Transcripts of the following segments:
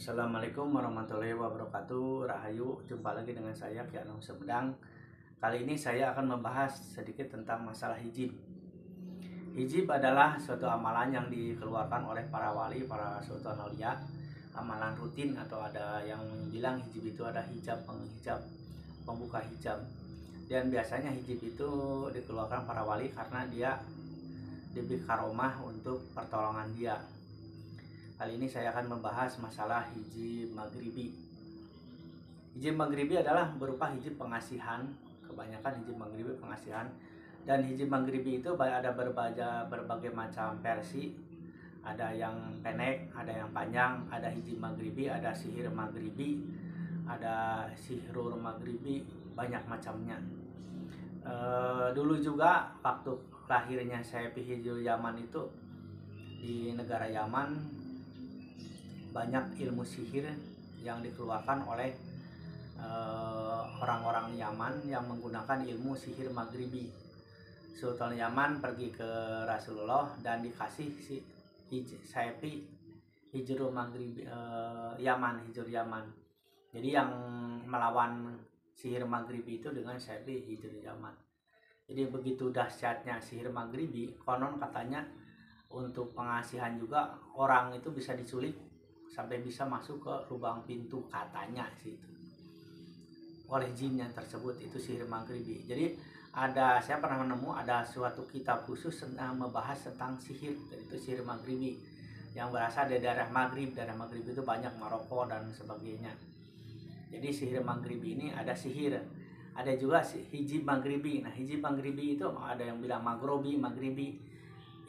Assalamualaikum warahmatullahi wabarakatuh. Rahayu, jumpa lagi dengan saya Ki Anung Sumedang. Kali ini saya akan membahas sedikit tentang masalah hijab. Hijab adalah suatu amalan yang dikeluarkan oleh para wali, para sultan aulia, amalan rutin, atau ada yang bilang hijab itu ada hijab penghijab, pembuka hijab. Dan biasanya hijab itu dikeluarkan para wali karena dia diberi karomah untuk pertolongan dia. Kali ini saya akan membahas masalah hijab maghribi. Hijab maghribi adalah berupa hijab pengasihan. Kebanyakan hijab maghribi pengasihan. Dan hijab maghribi itu ada berbagai macam versi. Ada yang pendek, ada yang panjang. Ada hijab maghribi, ada sihir maghribi, ada sihrul maghribi, banyak macamnya. Dulu juga waktu lahirnya saya Hijrul Yaman itu, di negara Yaman banyak ilmu sihir yang dikeluarkan oleh orang-orang Yaman yang menggunakan ilmu sihir maghribi. Sultan Yaman pergi ke Rasulullah dan dikasih si Saifi Hijrul Maghribi, Hijrul Yaman. Jadi yang melawan sihir maghribi itu dengan Saifi Hijrul Yaman. Jadi begitu dahsyatnya sihir maghribi, konon katanya untuk pengasihan juga orang itu bisa diculik sampai bisa masuk ke lubang pintu, katanya sih itu, oleh jinnya tersebut. Itu sihir maghribi. Jadi saya pernah menemu ada suatu kitab khusus tentang membahas tentang sihir, itu sihir maghribi yang berasal dari daerah Maghrib. Daerah Maghrib itu banyak, Maroko dan sebagainya. Jadi sihir maghribi ini ada sihir, ada juga hijab maghribi. Nah, hijab maghribi itu ada yang bilang maghribi.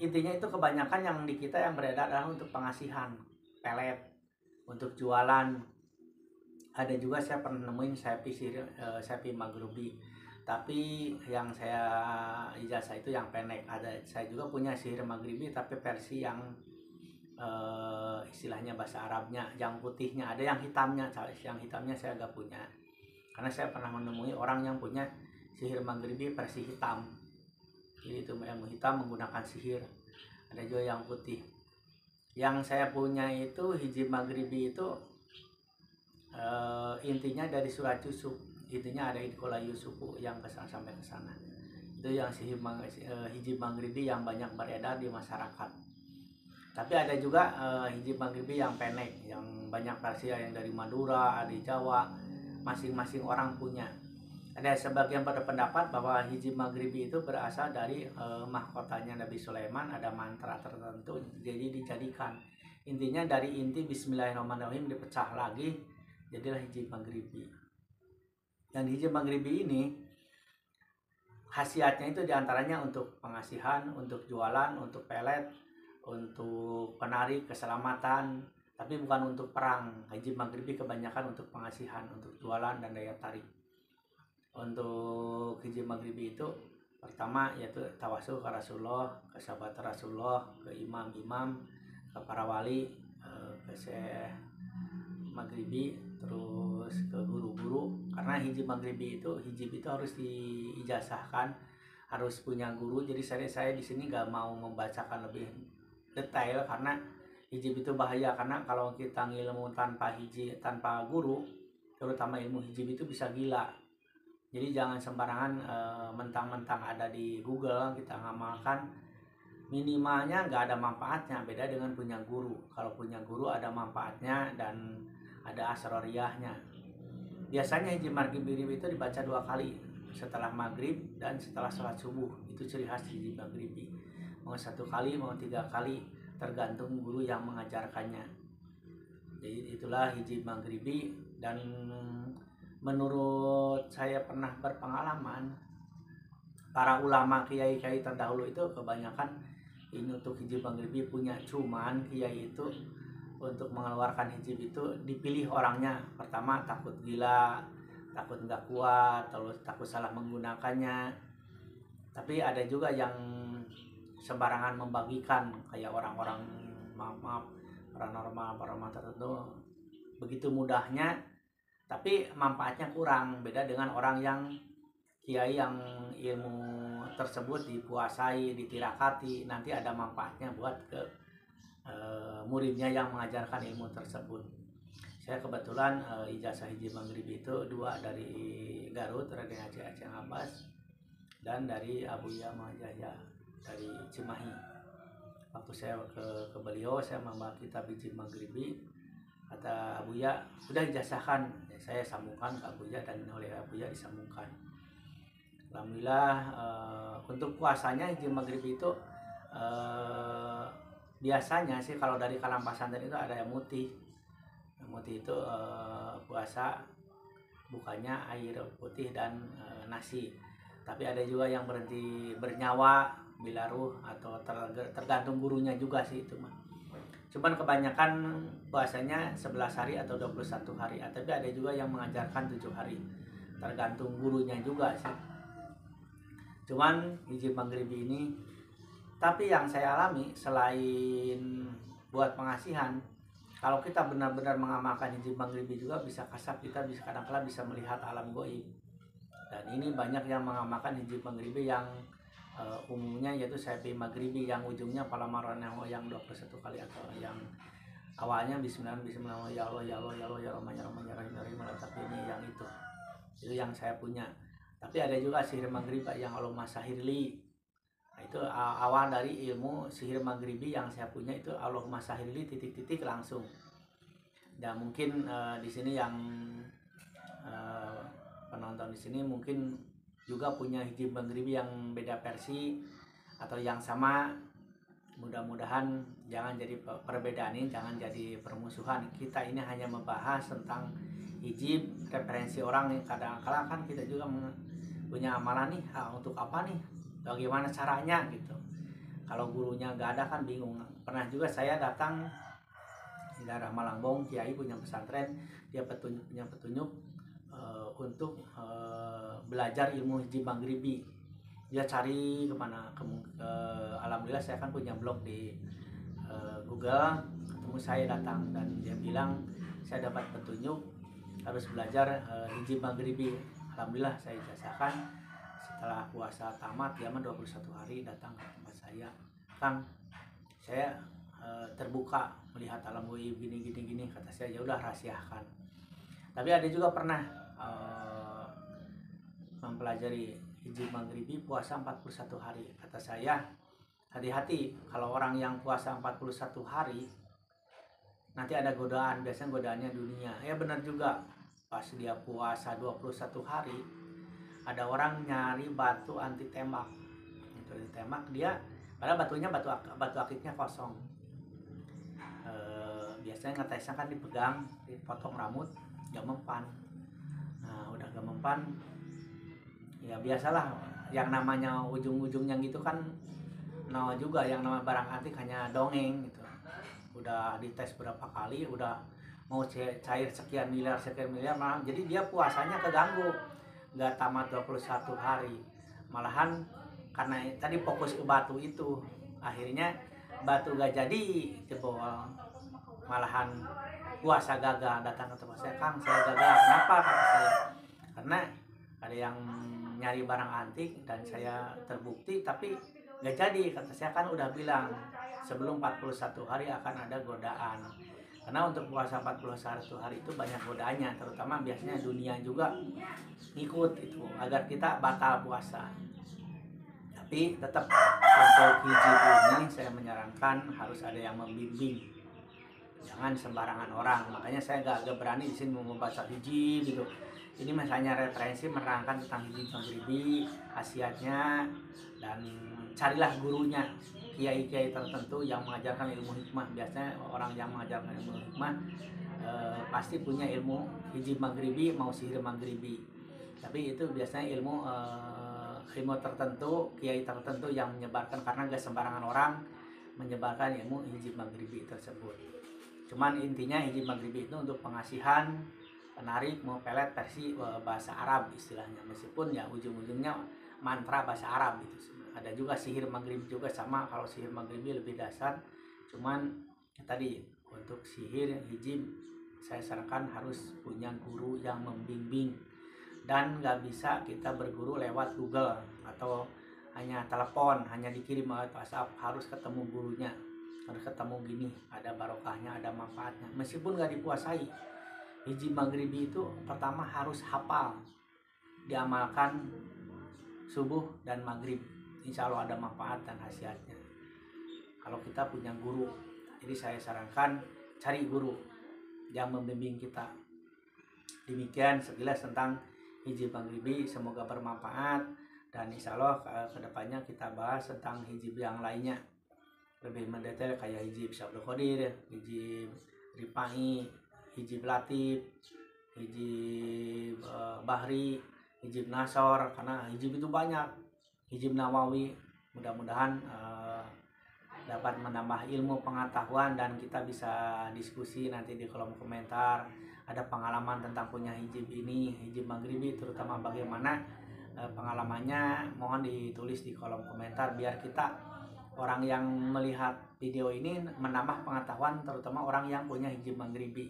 Intinya itu kebanyakan yang di kita yang beredar adalah untuk pengasihan, pelet, untuk jualan. Ada juga saya pernah nemuin sapi maghribi, tapi yang saya ijazah itu yang pendek. Saya juga punya sihir maghribi tapi versi yang istilahnya bahasa Arabnya, yang putihnya. Ada yang hitamnya. Yang hitamnya saya agak punya, karena saya pernah menemui orang yang punya sihir maghribi versi hitam. Jadi itu ilmu hitam menggunakan sihir. Ada juga yang putih. Yang saya punya itu hijab maghribi itu intinya dari surat Yusuf. Intinya ada idkola Yusufu yang sampai ke sana. Itu yang hijab maghribi yang banyak beredar di masyarakat. Tapi ada juga hijab maghribi yang pendek, yang banyak versi, yang dari Madura, ada di Jawa. Masing-masing orang punya. Ada sebagian berpendapat bahwa hijab maghribi itu berasal dari mahkotanya Nabi Sulaiman, ada mantra tertentu, jadi dijadikan. Intinya dari inti Bismillahirrahmanirrahim dipecah lagi, jadilah hijab maghribi. Dan hijab maghribi ini khasiatnya itu diantaranya untuk pengasihan, untuk jualan, untuk pelet, untuk penarik, keselamatan, tapi bukan untuk perang. Hijab maghribi kebanyakan untuk pengasihan, untuk jualan dan daya tarik. Untuk hijab maghribi itu pertama yaitu tawasul ke Rasulullah, ke sahabat Rasulullah, ke imam-imam, ke para wali, ke syekh maghribi, terus ke guru-guru. Karena hijab maghribi itu harus diijazahkan, harus punya guru. Jadi saya di sini nggak mau membacakan lebih detail karena hijab itu bahaya. Karena kalau kita ngilmu tanpa guru, terutama ilmu hijab itu bisa gila. Jadi jangan sembarangan mentang-mentang ada di Google kita ngamalkan, minimalnya nggak ada manfaatnya. Beda dengan punya guru. Kalau punya guru ada manfaatnya dan ada asroriyahnya. Biasanya hijab maghribi itu dibaca 2 kali, setelah maghrib dan setelah sholat subuh. Itu ciri khas hijab maghribi. Mau 1 kali, mau 3 kali, tergantung guru yang mengajarkannya. Jadi itulah hijab maghribi. Dan menurut saya pernah berpengalaman, para ulama kiai-kiai terdahulu itu kebanyakan ini untuk hijab maghribi punya. Cuman kiai itu untuk mengeluarkan hijab itu dipilih orangnya. Pertama takut gila, takut nggak kuat, terus takut salah menggunakannya. Tapi ada juga yang sembarangan membagikan, kayak orang-orang paranormal tertentu, begitu mudahnya tapi manfaatnya kurang. Beda dengan orang yang kiai yang ilmu tersebut dikuasai, ditirakati, nanti ada manfaatnya buat ke muridnya yang mengajarkan ilmu tersebut. Saya kebetulan ijazah hiji maghribi itu 2 dari Garut Raden Haji Aceh Abbas, dan dari Abuya Mahjaya dari Cimahi. Waktu saya ke beliau, saya membawa kitab hiji maghribi, kata Abuya udah ijazahkan. Saya sambungkan ke Abuya dan oleh Abuya disambungkan. Alhamdulillah. Untuk puasanya hiji maghribi itu biasanya sih kalau dari kalangan pesantren itu ada yang mutih. Mutih itu puasa bukannya air putih dan nasi. Tapi ada juga yang berhenti bernyawa, bilaruh, atau tergantung gurunya juga sih itu mah. Cuman kebanyakan puasanya 11 hari atau 21 hari. Tapi ada juga yang mengajarkan 7 hari. Tergantung gurunya juga sih. Cuman hiji maghribi ini, tapi yang saya alami selain buat pengasihan, kalau kita benar-benar mengamalkan hiji maghribi juga bisa kasab, kita bisa kadang-kala bisa melihat alam goib. Dan ini banyak yang mengamalkan hiji maghribi yang umumnya yaitu Syafi'i maghribi yang ujungnya palamarannya yang 21 kali, atau yang awalnya bismillah ya Allah ya Allah ya Allah ya Rahman ya Rahman ya Rahim ya Rahim, tapi ini yang itu yang saya punya. Tapi ada juga sihir maghribi yang Allahumma sahirli. Nah, itu awal dari ilmu sihir maghribi yang saya punya itu Allahumma sahirli titik-titik langsung. Dan mungkin di sini yang penonton di sini mungkin juga punya hiji maghribi yang beda versi atau yang sama. Mudah-mudahan jangan jadi perbedaan ini, jangan jadi permusuhan. Kita ini hanya membahas tentang hijib, referensi orang nih. Kadang-kadang kan kita juga punya amalan nih, untuk apa nih, bagaimana caranya gitu. Kalau gurunya nggak ada kan bingung. Pernah juga saya datang di daerah Malangbong, kiai punya pesantren, dia punya petunjuk untuk belajar ilmu hijib maghribi. Dia cari kemana, alhamdulillah saya kan punya blog di Google, ketemu saya datang dan dia bilang saya dapat petunjuk harus belajar hijib maghribi. Alhamdulillah saya ijazahkan. Setelah puasa tamat, dia 21 hari datang ke tempat saya, Kang, saya terbuka melihat alam goib gini. Kata saya, ya udah rahasiakan. Tapi ada juga pernah mempelajari hijib maghribi puasa 41 hari. Kata saya, hati-hati kalau orang yang puasa 41 hari nanti ada godaan, biasanya godaannya dunia. Ya benar juga, pas dia puasa 21 hari ada orang nyari batu anti tembak. Itu ditembak dia, padahal batunya batu akiknya kosong. Biasanya ngetesnya kan dipegang, dipotong rambut, gak mempan. Nah udah gak mempan, ya biasalah yang namanya ujung-ujungnya gitu kan. Nah juga yang nama barang antik hanya dongeng gitu. Udah dites berapa kali, udah mau cair sekian miliar malah jadi dia puasanya keganggu, nggak tamat 21 hari. Malahan karena tadi fokus ke batu itu, akhirnya batu gak jadi jebol, malahan puasa gagal. Datang ke tempat saya, Kang saya gagal. Kenapa? Kata saya, karena ada yang nyari barang antik dan saya terbukti tapi gak jadi. Kata saya, kan udah bilang sebelum 41 hari akan ada godaan. Karena untuk puasa 41 hari itu banyak godaannya, terutama biasanya dunia juga ikut itu agar kita batal puasa. Tapi tetap untuk hijib ini saya menyarankan harus ada yang membimbing, jangan sembarangan orang. Makanya saya gak berani di sini membaca hijib gitu. Ini misalnya referensi menerangkan tentang hijib maghribi, khasiatnya, dan carilah gurunya, kiai-kiai tertentu yang mengajarkan ilmu hikmah. Biasanya orang yang mengajarkan ilmu hikmah pasti punya ilmu hijib maghribi, mau sihir maghribi. Tapi itu biasanya ilmu tertentu, kiai tertentu yang menyebarkan, karena gak sembarangan orang menyebarkan ilmu hijib maghribi tersebut. Cuman intinya hijib maghribi itu untuk pengasihan, penarik, mau pelet versi bahasa Arab istilahnya, meskipun ya ujung-ujungnya mantra bahasa Arab gitu. Ada juga sihir maghribi juga sama, kalau sihir maghribi lebih dasar. Cuman ya tadi untuk sihir hijib saya sarankan harus punya guru yang membimbing, dan nggak bisa kita berguru lewat Google atau hanya telepon, hanya dikirim lewat WhatsApp. Harus ketemu gurunya, harus ketemu gini, ada barokahnya, ada manfaatnya, meskipun nggak dipuasai. hiji maghribi itu pertama harus hafal, diamalkan subuh dan maghrib, insya Allah ada manfaat dan khasiatnya. Kalau kita punya guru, jadi saya sarankan cari guru yang membimbing kita. Demikian sekilas tentang hijab maghribi, semoga bermanfaat, dan insya Allah kedepannya kita bahas tentang hijab yang lainnya lebih mendetail, kayak hijab Syabdul Qadir, hijab Ripai, hijab Latif, hijab Bahri, hijab Nasor, karena hijab itu banyak, hijab Nawawi. Mudah-mudahan dapat menambah ilmu pengetahuan dan kita bisa diskusi nanti di kolom komentar. Ada pengalaman tentang punya hijab ini, hijab maghribi, terutama bagaimana pengalamannya, mohon ditulis di kolom komentar biar kita orang yang melihat video ini menambah pengetahuan, terutama orang yang punya hijab maghribi.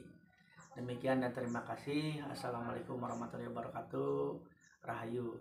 Demikian dan terima kasih. Assalamualaikum warahmatullahi wabarakatuh. Rahayu.